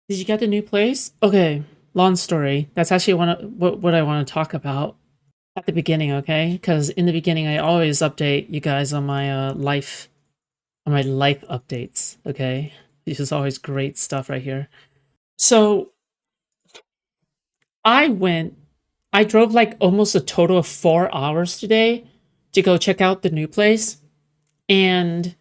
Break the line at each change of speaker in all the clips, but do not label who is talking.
Did you get the new place? Okay, long story. That's actually what I want to talk about at the beginning, okay? Because in the beginning, I always update you guys on my life updates, okay? This is always great stuff right here. So I went, I drove like almost a total of 4 hours today to go check out the new place, and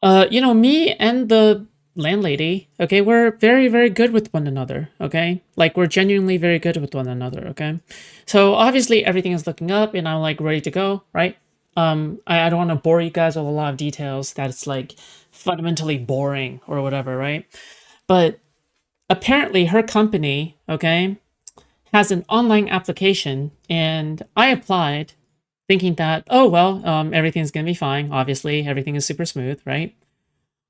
me and the landlady, okay, we're very, very good with one another, okay? Like, we're genuinely very good with one another, okay? So, obviously, everything is looking up and I'm like ready to go, right? I don't want to bore you guys with a lot of details that it's like fundamentally boring or whatever, right? But apparently, her company, okay, has an online application and I applied thinking that, oh, well, everything's gonna be fine. Obviously, everything is super smooth, right?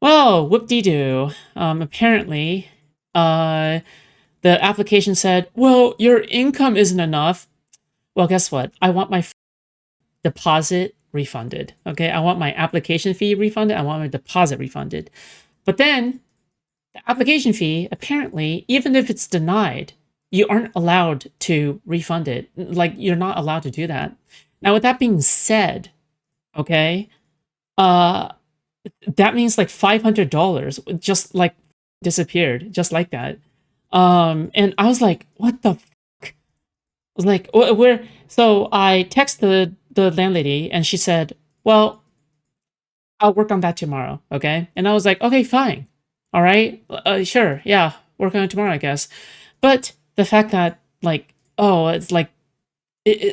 Well, whoop-de-doo. Apparently, uh, the application said, well, your income isn't enough. Well, guess what? I want my deposit refunded. Okay, I want my application fee refunded. I want my deposit refunded. But then, the application fee, apparently, even if it's denied, you aren't allowed to refund it. Like, you're not allowed to do that. Now, with that being said, okay, uh, that means like $500 just like disappeared just like that. And I was like, what the fuck? I was like, where? So I texted the landlady and she said, well, I'll work on that tomorrow. Okay. And I was like, okay, fine. All right. Sure. Yeah. Work on it tomorrow, I guess. But the fact that like, oh, it's like,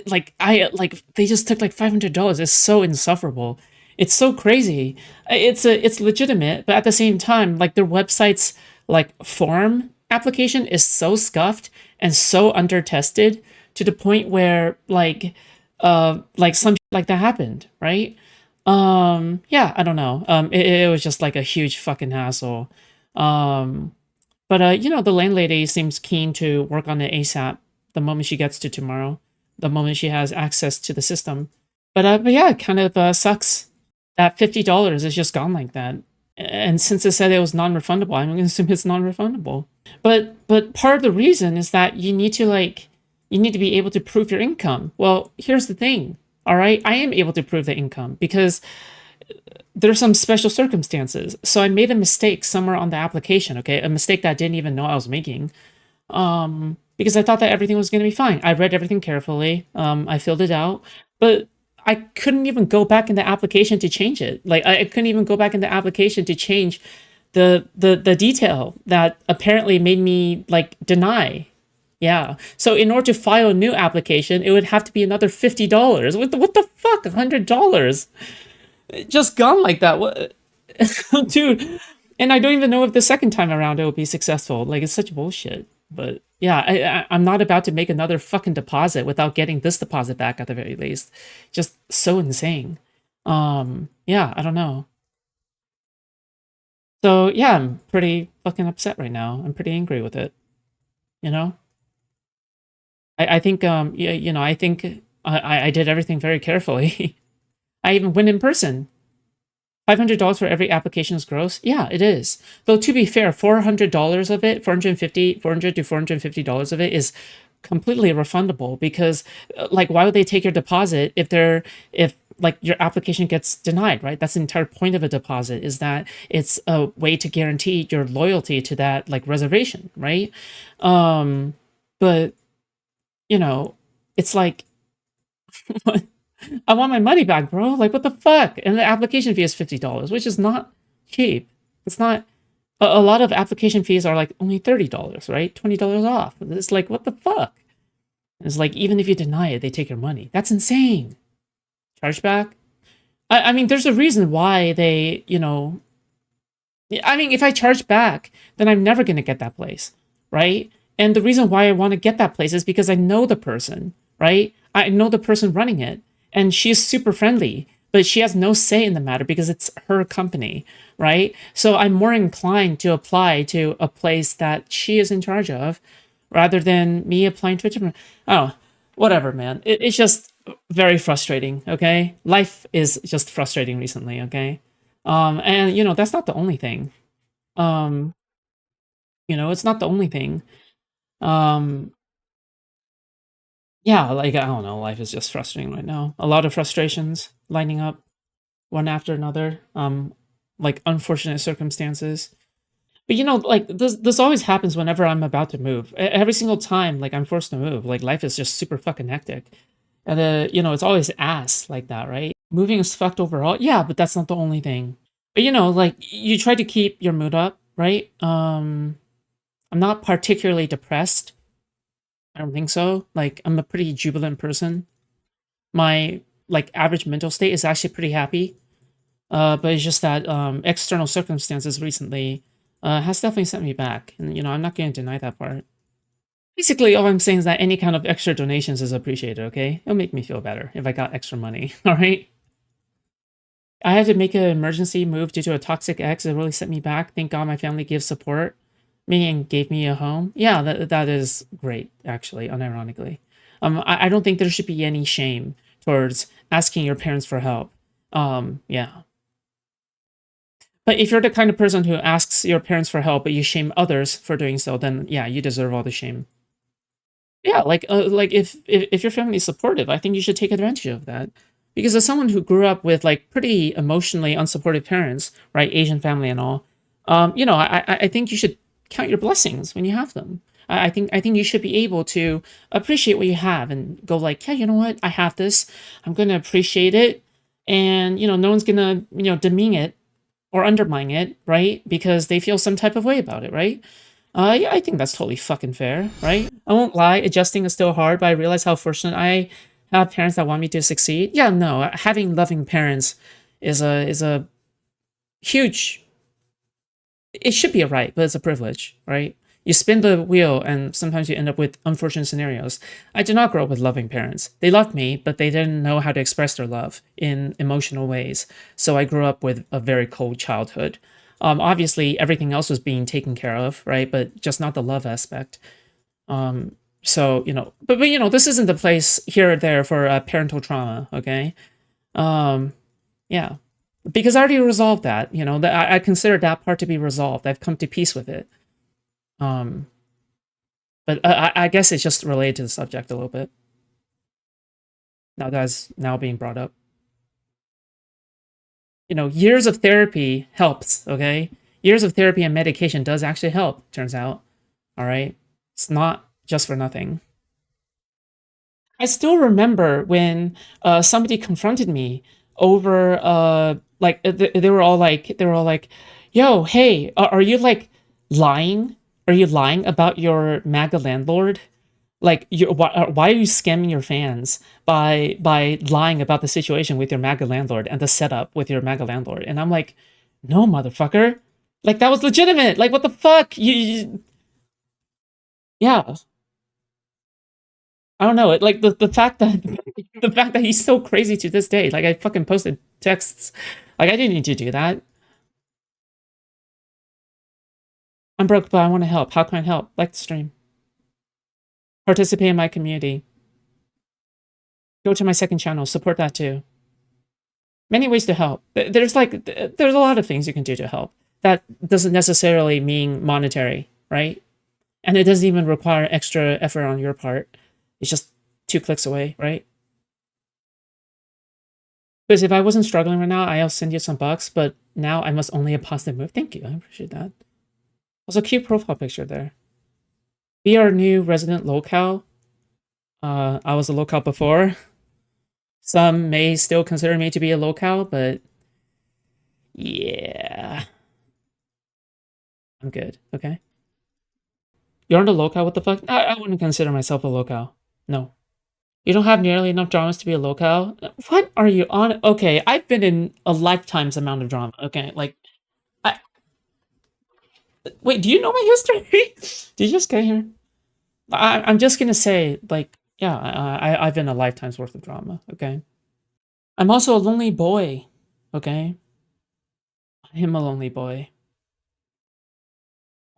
like I like they just took like $500 is so insufferable. It's so crazy. It's legitimate, but at the same time, like their website's like form application is so scuffed and so under tested to the point where like some shit like that happened, right? Yeah, I don't know. It was just like a huge fucking hassle. Um but the landlady seems keen to work on it ASAP the moment she gets to tomorrow, the moment she has access to the system. But yeah, it kind of sucks that $50 is just gone like that. And since it said it was non-refundable, I'm gonna assume it's non-refundable. But part of the reason is that you need to be able to prove your income. Well, here's the thing. All right, I am able to prove the income because there's some special circumstances. So I made a mistake somewhere on the application, okay? A mistake that I didn't even know I was making. Because I thought that everything was going to be fine. I read everything carefully. I filled it out, but I couldn't even go back in the application to change it. Like I couldn't even go back in the application to change the detail that apparently made me like deny. Yeah. So in order to file a new application, it would have to be another $50. What the fuck? $100 just gone like that. What, dude? And I don't even know if the second time around it will be successful. Like it's such bullshit. But yeah, I'm not about to make another fucking deposit without getting this deposit back at the very least. Just so insane. Yeah, I don't know. So yeah, I'm pretty fucking upset right now. I'm pretty angry with it. You know, I think yeah, I think I did everything very carefully. I even went in person. $500 for every application is gross? Yeah, it is. Though to be fair, $400 of it, 400 to $450 of it is completely refundable because like why would they take your deposit if like your application gets denied, right? That's the entire point of a deposit is that it's a way to guarantee your loyalty to that like reservation, right? But you know, it's like I want my money back, bro. Like, what the fuck? And the application fee is $50, which is not cheap. It's not. A lot of application fees are like only $30, right? $20 off. It's like, what the fuck? It's like, even if you deny it, they take your money. That's insane. Chargeback? I mean, there's a reason why they, I mean, if I charge back, then I'm never going to get that place, right? And the reason why I want to get that place is because I know the person, right? I know the person running it, and she's super friendly, but she has no say in the matter because it's her company, right? So I'm more inclined to apply to a place that she is in charge of rather than me applying to a different. Oh, whatever, man. It's just very frustrating, okay? Life is just frustrating recently, okay? And that's not the only thing. Um, It's not the only thing. Um, yeah, like I don't know, life is just frustrating right now. A lot of frustrations lining up one after another. Like unfortunate circumstances. But like this always happens whenever I'm about to move. Every single time like I'm forced to move, like life is just super fucking hectic. And it's always ass like that, right? Moving is fucked overall. Yeah, but that's not the only thing. But like you try to keep your mood up, right? I'm not particularly depressed. I don't think so. Like I'm a pretty jubilant person. My like average mental state is actually pretty happy. But it's just that external circumstances recently has definitely sent me back, and I'm not going to deny that part. Basically, all I'm saying is that any kind of extra donations is appreciated. Okay, it'll make me feel better if I got extra money. All right. I had to make an emergency move due to a toxic ex. It really set me back. Thank God my family gives support me and gave me a home. Yeah, that is great, actually, unironically. I don't think there should be any shame towards asking your parents for help. Yeah. But if you're the kind of person who asks your parents for help, but you shame others for doing so, then yeah, you deserve all the shame. Yeah, like if your family is supportive, I think you should take advantage of that. Because as someone who grew up with like pretty emotionally unsupportive parents, right, Asian family and all, I think you should count your blessings when you have them. I think you should be able to appreciate what you have and go like, yeah, you know what, I have this. I'm gonna appreciate it, and no one's gonna demean it or undermine it, right? Because they feel some type of way about it, right? Yeah, I think that's totally fucking fair, right? I won't lie, adjusting is still hard, but I realize how fortunate I have parents that want me to succeed. Yeah, no, having loving parents is a huge. It should be a right, but it's a privilege, right? You spin the wheel, and sometimes you end up with unfortunate scenarios. I did not grow up with loving parents. They loved me, but they didn't know how to express their love in emotional ways. So I grew up with a very cold childhood. Obviously, everything else was being taken care of, right? But just not the love aspect. So but this isn't the place here or there for parental trauma. Okay, yeah, because I already resolved that. That I consider that part to be resolved. I've come to peace with it. Um, but I guess it's just related to the subject a little bit. Now that's now being brought up. Years of therapy helps. Okay, years of therapy and medication does actually help. Turns out, all right, it's not just for nothing. I still remember when somebody confronted me over like they were all like, "Yo, hey, are you like lying? Are you lying about your MAGA landlord? Like, why are you scamming your fans by lying about the situation with your MAGA landlord and the setup with your MAGA landlord?" And I'm like, "No, motherfucker! Like that was legitimate. Like what the fuck? Yeah." I don't know. Like the fact that the fact that he's so crazy to this day. Like I fucking posted texts. Like I didn't need to do that. I'm broke, but I want to help. How can I help? Like the stream. Participate in my community. Go to my second channel. Support that too. Many ways to help. There's a lot of things you can do to help. That doesn't necessarily mean monetary, right? And it doesn't even require extra effort on your part. It's just 2 clicks away, right? Because if I wasn't struggling right now, I'll send you some bucks, but now I must only a positive move. Thank you. I appreciate that. Also, cute profile picture there. Be our new resident locale. I was a locale before. Some may still consider me to be a locale, but yeah, I'm good. Okay. You aren't a locale? What the fuck? I wouldn't consider myself a locale. No. You don't have nearly enough dramas to be a locale? What are you on? Okay, I've been in a lifetime's amount of drama. Okay, like, I, wait, do you know my history? Did you just get here? I'm just gonna say, like, yeah, I've been a lifetime's worth of drama. Okay, I'm also a lonely boy. Okay, I am a lonely boy.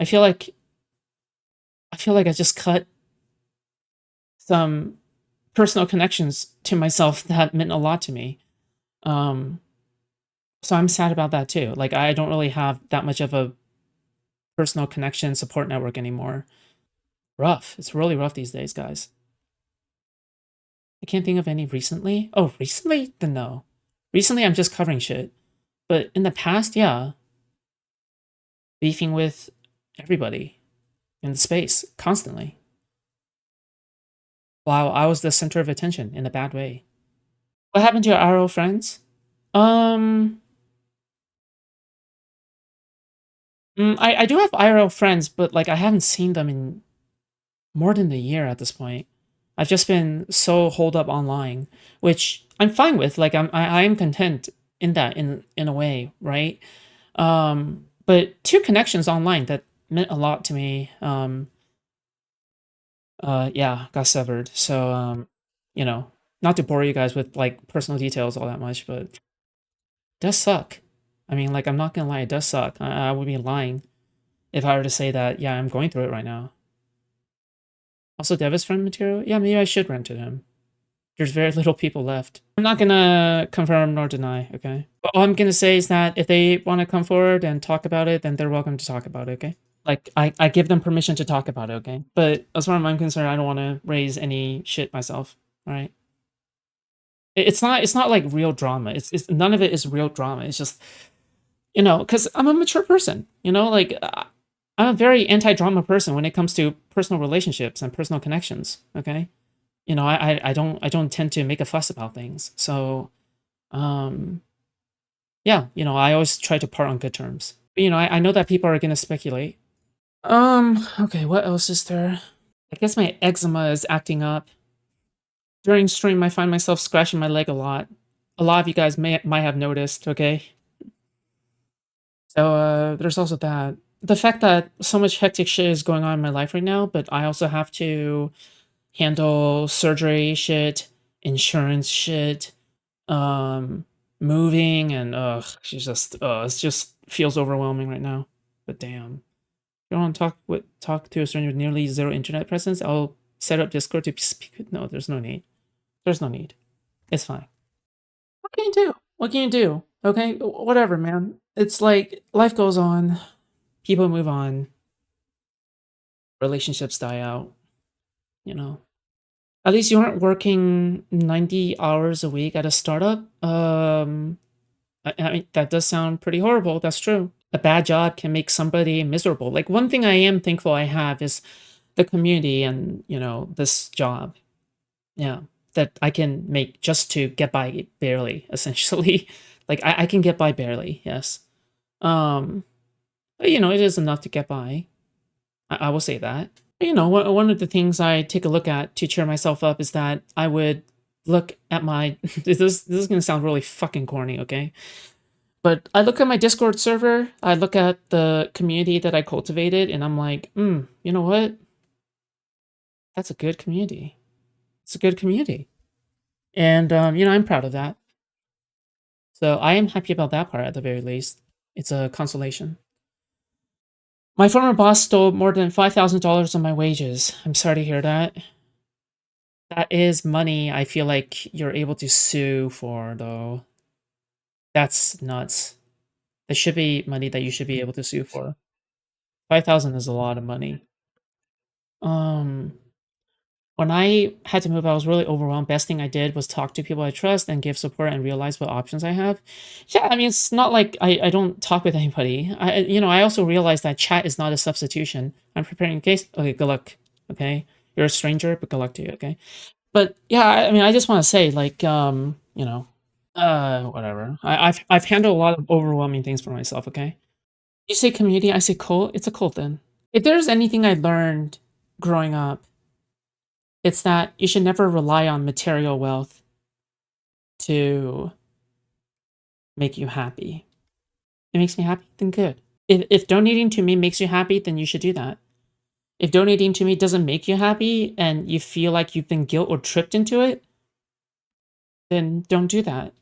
I feel like I just cut some personal connections to myself that meant a lot to me. Um, so I'm sad about that too. Like, I don't really have that much of a personal connection support network anymore. Rough. It's really rough these days, guys. I can't think of any recently. Oh, recently? Then no. Recently, I'm just covering shit. But in the past, yeah, beefing with everybody in the space constantly. Wow, I was the center of attention in a bad way. What happened to your IRL friends? Um, I do have IRL friends, but like I haven't seen them in more than a year at this point. I've just been so holed up online, which I'm fine with. Like I am content in that in a way, right? But two connections online that meant a lot to me. Yeah, got severed. So you know, not to bore you guys with like personal details all that much, but it does suck. I mean, like I'm not gonna lie, it does suck. I would be lying if I were to say that. Yeah, I'm going through it right now. Also, Deva's friend material. Yeah, maybe I should rent to him. There's very little people left. I'm not gonna confirm nor deny, okay? But all I'm gonna say is that if they want to come forward and talk about it, then they're welcome to talk about it, okay? Like, I give them permission to talk about it, okay? But as far as I'm concerned, I don't want to raise any shit myself, alright? It's not like real drama. It's none of it is real drama. It's just, because I'm a mature person, like, I'm a very anti-drama person when it comes to personal relationships and personal connections, okay? I don't tend to make a fuss about things. So, um, yeah, I always try to part on good terms. But, I know that people are gonna speculate. Okay, what else is there? I guess my eczema is acting up. During stream, I find myself scratching my leg a lot. A lot of you guys might have noticed, okay? So, there's also that. The fact that so much hectic shit is going on in my life right now, but I also have to handle surgery shit, insurance shit, um, moving, and it just feels overwhelming right now. But damn, you don't want to talk to a stranger with nearly zero internet presence? I'll set up Discord to speak. No, there's no need. There's no need. It's fine. What can you do? What can you do? Okay, whatever, man. It's like life goes on, people move on, relationships die out. You know. At least you aren't working 90 hours a week at a startup. I mean, that does sound pretty horrible. That's true. A bad job can make somebody miserable. Like, one thing I am thankful I have is the community and, this job. Yeah. That I can make just to get by barely, essentially. Like, I can get by barely, yes. But, it is enough to get by. I will say that. One of the things I take a look at to cheer myself up is that I would look at my this is gonna sound really fucking corny, okay? But I look at my Discord server, I look at the community that I cultivated, and I'm like, you know what? That's a good community. It's a good community. And I'm proud of that. So I am happy about that part at the very least. It's a consolation. My former boss stole more than $5,000 of my wages. I'm sorry to hear that. That is money I feel like you're able to sue for, though. That's nuts. There should be money that you should be able to sue for. 5,000 is a lot of money. Um, when I had to move, I was really overwhelmed. Best thing I did was talk to people I trust and give support and realize what options I have. Yeah, I mean, it's not like I don't talk with anybody. I also realized that chat is not a substitution. I'm preparing a case. Okay, good luck. Okay, you're a stranger, but good luck to you. Okay, but yeah, I mean, I just want to say, like, whatever. I've handled a lot of overwhelming things for myself. Okay, you say community, I say cult. It's a cult then. If there's anything I learned growing up, it's that you should never rely on material wealth to make you happy. It makes me happy, then good. If donating to me makes you happy, then you should do that. If donating to me doesn't make you happy and you feel like you've been guilt or tricked into it, then don't do that.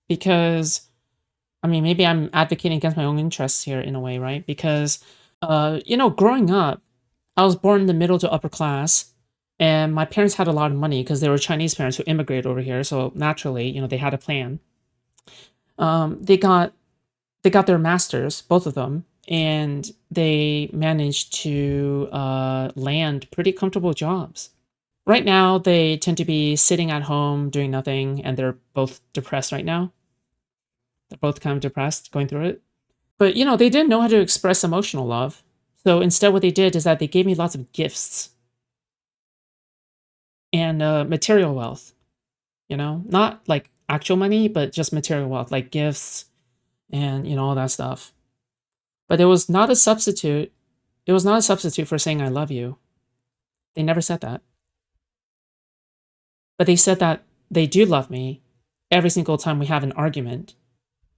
Because, I mean, maybe I'm advocating against my own interests here in a way, right? Because, growing up, I was born in the middle to upper class, and my parents had a lot of money because they were Chinese parents who immigrated over here. So naturally, they had a plan. They got their masters, both of them, and they managed to land pretty comfortable jobs. Right now, they tend to be sitting at home doing nothing, and they're both depressed right now. They're both kind of depressed going through it. But, they didn't know how to express emotional love. So instead, what they did is that they gave me lots of gifts and material wealth, not like actual money, but just material wealth, like gifts and, all that stuff. But it was not a substitute. It was not a substitute for saying, I love you. They never said that. But they said that they do love me every single time we have an argument,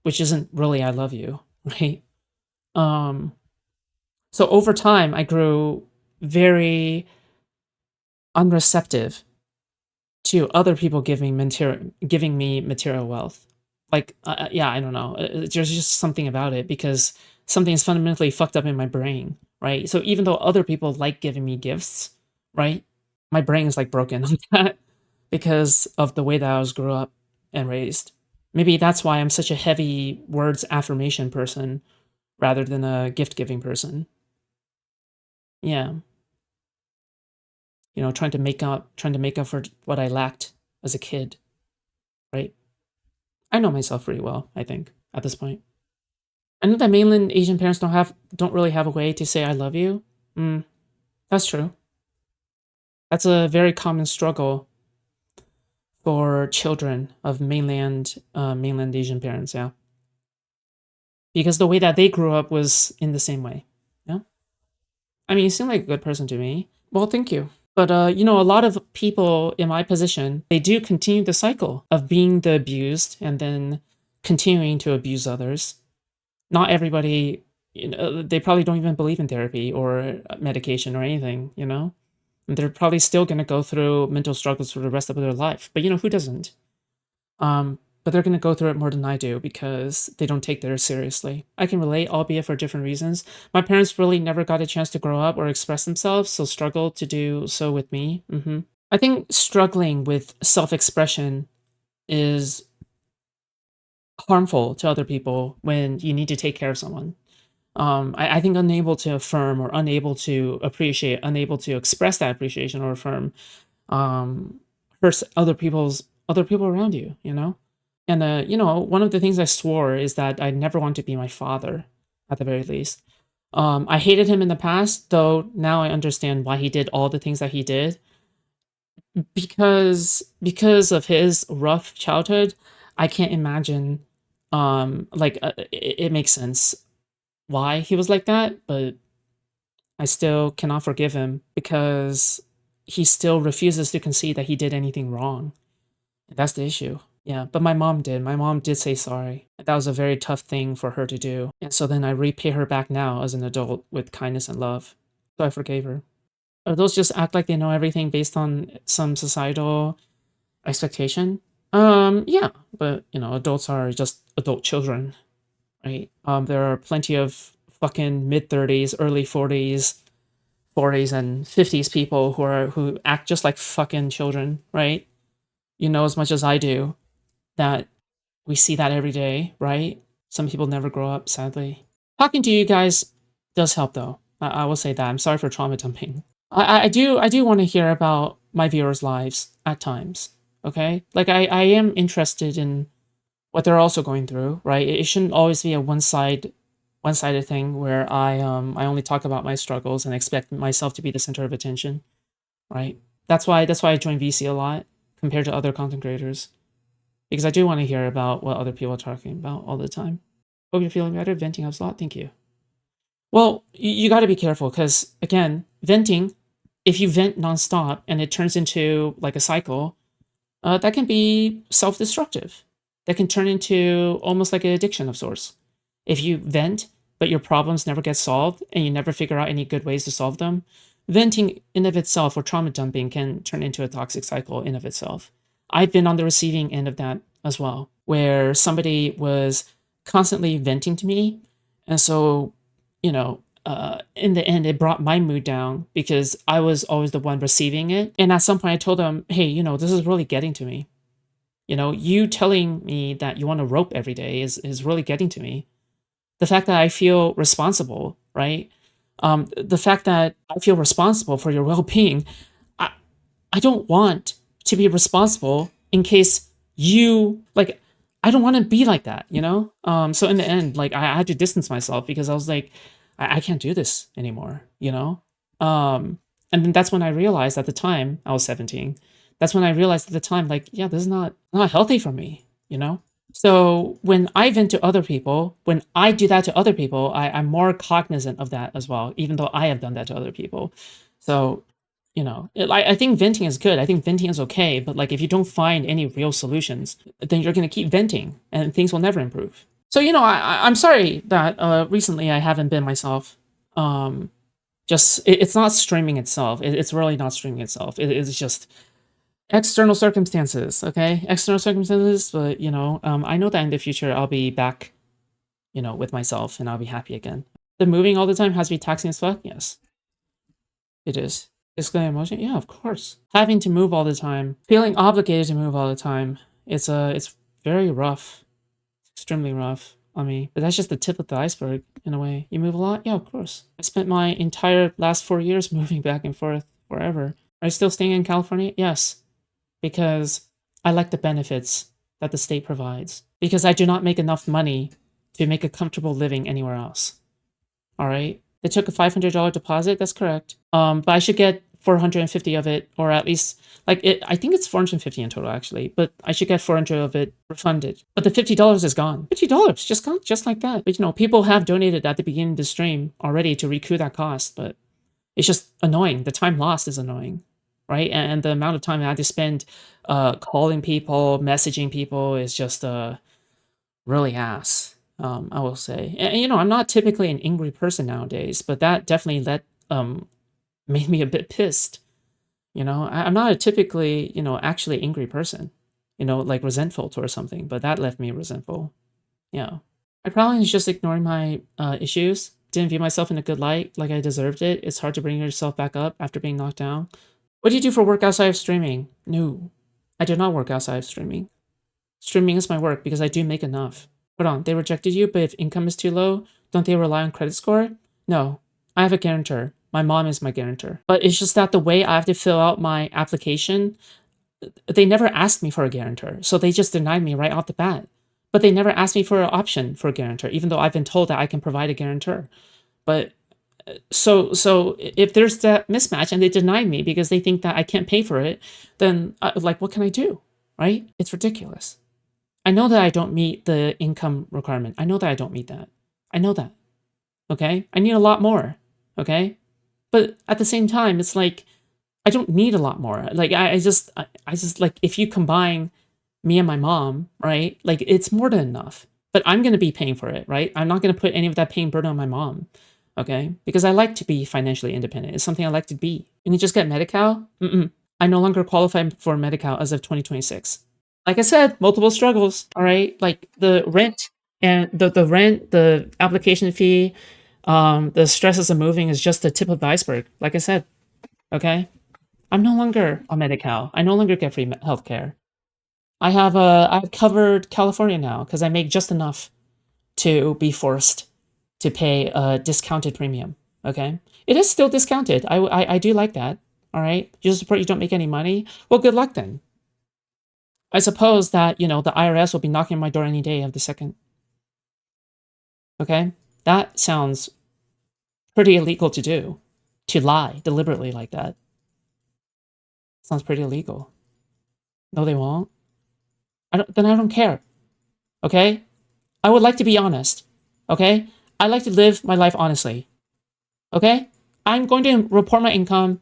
which isn't really I love you, right? Um, so over time, I grew very unreceptive to other people giving me material wealth. Like, yeah, I don't know. There's just something about it because something is fundamentally fucked up in my brain, right? So even though other people like giving me gifts, right? My brain is like broken on that because of the way that I was grew up and raised. Maybe that's why I'm such a heavy words affirmation person rather than a gift giving person. Yeah. Trying to make up for what I lacked as a kid, right? I know myself pretty well, I think, at this point. I know that mainland Asian parents don't really have a way to say I love you. That's true. That's a very common struggle for children of mainland Asian parents, yeah. Because the way that they grew up was in the same way. Yeah. I mean, you seem like a good person to me. Well, thank you. But a lot of people in my position, they do continue the cycle of being the abused and then continuing to abuse others. Not everybody, they probably don't even believe in therapy or medication or anything, And they're probably still going to go through mental struggles for the rest of their life. But who doesn't? But they're going to go through it more than I do because they don't take theirs seriously. I can relate, albeit for different reasons. My parents really never got a chance to grow up or express themselves, so struggled to do so with me. I think struggling with self-expression is harmful to other people when you need to take care of someone. I think unable to affirm or unable to appreciate, unable to express that appreciation or affirm, hurts other people around you. And one of the things I swore is that I never want to be my father, at the very least. I hated him in the past, though now I understand why he did all the things that he did. Because of his rough childhood, I can't imagine. It makes sense why he was like that, but I still cannot forgive him because he still refuses to concede that he did anything wrong. That's the issue. Yeah, but my mom did. My mom did say sorry. That was a very tough thing for her to do. And so then I repay her back now as an adult with kindness and love. So I forgave her. Adults just act like they know everything based on some societal expectation. Yeah, but adults are just adult children, right? There are plenty of fucking mid-30s, early 40s and 50s people who act just like fucking children, right? You know as much as I do that we see that every day, right? Some people never grow up, sadly. Talking to you guys does help, though. I will say that. I'm sorry for trauma dumping. I do want to hear about my viewers' lives at times. Okay, like I am interested in what they're also going through, right? It shouldn't always be a one-sided thing where I only talk about my struggles and expect myself to be the center of attention, right? That's why I join VC a lot compared to other content creators. Because I do want to hear about what other people are talking about all the time. Hope you're feeling better. Venting helps a lot. Thank you. Well, you got to be careful because, again, venting, if you vent nonstop and it turns into like a cycle, that can be self-destructive. That can turn into almost like an addiction of sorts. If you vent, but your problems never get solved and you never figure out any good ways to solve them, venting in of itself or trauma dumping can turn into a toxic cycle in of itself. I've been on the receiving end of that as well, where somebody was constantly venting to me. And so, in the end, it brought my mood down because I was always the one receiving it. And at some point, I told them, hey, this is really getting to me. You telling me that you want to rope every day is really getting to me. The fact that I feel responsible, right? The fact that I feel responsible for your well-being. I, I don't want to be responsible in case you like. I don't want to be like that, you know. So in the end, like I had to distance myself because I was like, I can't do this anymore, you know. And then that's when I realized at the time I was 17. That's when I realized at the time, like, yeah, this is not healthy for me, you know. So when I vent to other people, when I do that to other people, I'm more cognizant of that as well, even though I have done that to other people. So, I think venting is good. I think venting is okay. But like, if you don't find any real solutions, then you're going to keep venting and things will never improve. So, I'm sorry that recently I haven't been myself. Just, it's not streaming itself. It's really not streaming itself. It's just external circumstances, okay? External circumstances, but I know that in the future I'll be back, with myself and I'll be happy again. The moving all the time has to be taxing as fuck? Yes, it is. Physically emotion? Yeah, of course. Having to move all the time, feeling obligated to move all the time, it's very rough. It's extremely rough on me. But that's just the tip of the iceberg, in a way. You move a lot? Yeah, of course. I spent my entire last 4 years moving back and forth forever. Are you still staying in California? Yes, because I like the benefits that the state provides. Because I do not make enough money to make a comfortable living anywhere else. All right? They took a $500 deposit. That's correct. But I should get 450 of it, or at least like it. I think it's 450 in total actually, but I should get 400 of it refunded. But the $50 is gone. $50 just gone, just like that. But people have donated at the beginning of the stream already to recoup that cost, but it's just annoying. The time lost is annoying, right? And the amount of time I had to spend calling people, messaging people is just really ass. I will say, and I'm not typically an angry person nowadays, but that definitely made me a bit pissed. I'm not a typically actually angry person, like resentful or something, but that left me resentful. Yeah, I probably was just ignoring my issues. Didn't view myself in a good light, like I deserved it. It's hard to bring yourself back up after being knocked down. What do you do for work outside of streaming? No, I do not work outside of streaming. Streaming is my work because I do make enough. Hold on, they rejected you, but if income is too low, don't they rely on credit score? No, I have a guarantor. My mom is my guarantor. But it's just that the way I have to fill out my application, they never asked me for a guarantor. So they just denied me right off the bat. But they never asked me for an option for a guarantor, even though I've been told that I can provide a guarantor. But so if there's that mismatch and they deny me because they think that I can't pay for it, then like, what can I do? Right? It's ridiculous. I know that I don't meet the income requirement. I know that I don't meet that. I know that. Okay? I need a lot more. Okay? But at the same time, it's like, I don't need a lot more. Like, I just like, if you combine me and my mom, right? Like, it's more than enough. But I'm going to be paying for it, right? I'm not going to put any of that paying burden on my mom. Okay? Because I like to be financially independent. It's something I like to be. You can just get Medi-Cal? I no longer qualify for Medi-Cal as of 2026. Like I said, multiple struggles, all right? Like the rent and the rent, the application fee, the stresses of moving is just the tip of the iceberg. Like I said, okay? I'm no longer on Medi-Cal. I no longer get free healthcare. I've covered California now because I make just enough to be forced to pay a discounted premium, okay? It is still discounted. I do like that, all right? You support you don't make any money? Well, good luck then. I suppose that, the IRS will be knocking on my door any day of the second. Okay? That sounds pretty illegal to do. To lie deliberately like that. Sounds pretty illegal. No, they won't. Then I don't care. Okay? I would like to be honest. Okay? I like to live my life honestly. Okay? I'm going to report my income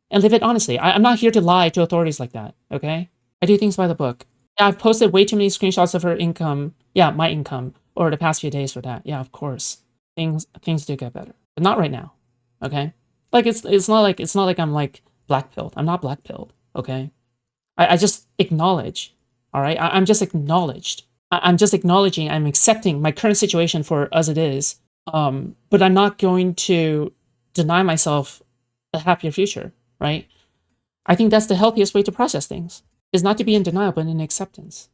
and live it honestly. I'm not here to lie to authorities like that. Okay? I do things by the book. Yeah, I've posted way too many screenshots of her income. Yeah, my income over the past few days for that. Yeah, of course. Things do get better, but not right now. Okay, like it's not like I'm like black-pilled. I'm not black-pilled. Okay, I just acknowledge. All right, I'm just acknowledged. I'm just acknowledging. I'm accepting my current situation for as it is. But I'm not going to deny myself a happier future. Right? I think that's the healthiest way to process things. Is not to be in denial, but in acceptance.